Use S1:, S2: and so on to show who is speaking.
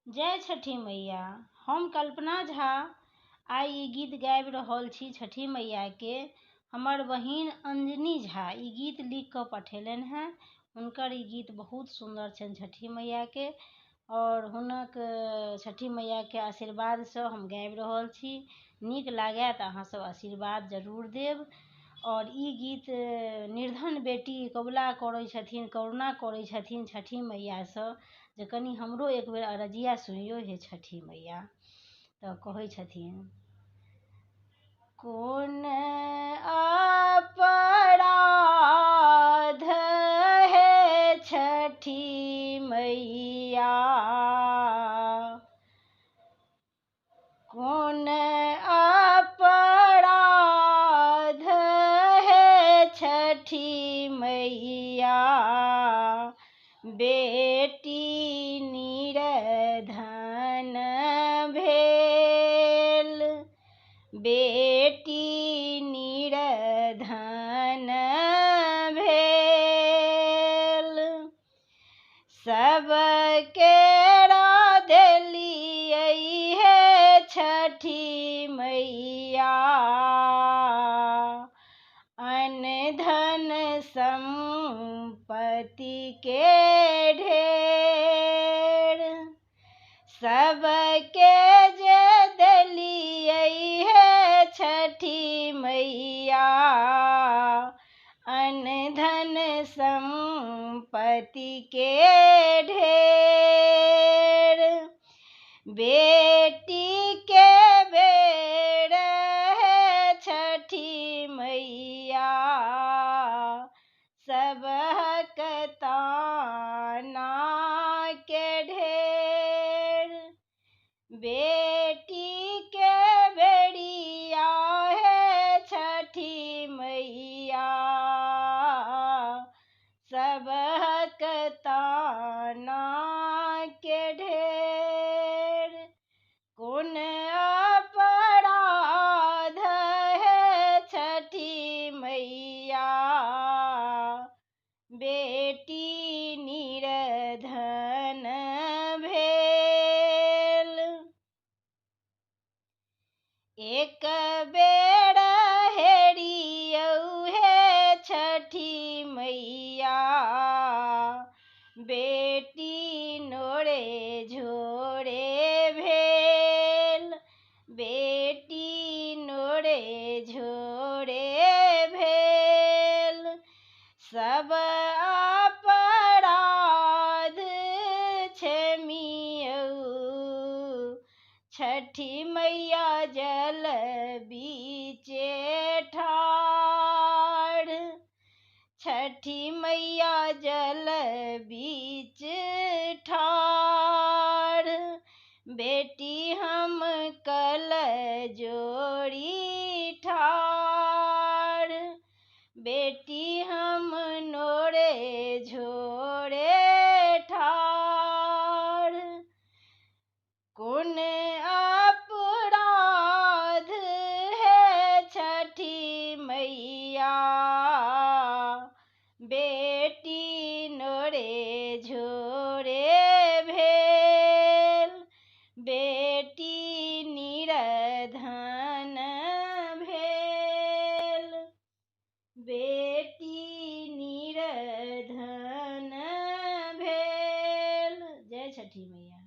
S1: जय छठी मैया। हम कल्पना झा आइ ई गीत गाबि रहल छी छठी मैया के। हमर बहिन अंजनी झा ई गीत लिख कऽ पठेलनि हैं। हुनकर ई गीत बहुत सुंदर छनि छठी मैया के, और हुनक छठी मैया के आशीर्वाद से हम गाबि रहल छी। नीक लागै तऽ अहाँ सब आशीर्वाद जरूर देब। और ई गीत निर्धन बेटी कबुला करै छथिन, करुणा करै छथिन छठी मैया से, जे कनि हमरो एक बेर अरजिया सुनियो हे छठी मैया। तऽ कहै छथिन, कोन अपराध है छठी मैया, कौन अपराध है छठी मैया, बेटी निर्धन भेल, बेटी निर्धन भेल, सबके देलियै हे छठी मैया, अन्न धन संपत्ति के ढेर, सबके जे देलियै हे छठी मैया, अन्न धन संपत्ति के ढेर, बेटी के बेर है छठी मैया, सबहक ताना के ढेर, बेटी के बेड़िया है छठी मैया, सबहक ताना के ढेर, कौन अपराध है छठी मैया, बेटी निर्धन भेल, एक बेर हेरियौ हे छठी मैया, बेटी नोरे झोरे भेल, बेटी नोरे झोरे भेल, सब अपराध क्षमियौ छठी मैया, जल बीचे ठाढ़, छठी मैया जल बीच ठाढ़, बेटी हम कल जोड़ी ठाढ़, बेटी हम नोरे झोरे ठाढ़, कौन अपराध है छठी मैया, बेटी नोरे झोरे भेल, बेटी निर्धन भेल, बेटी निर्धन भेल। जय छठी मैया।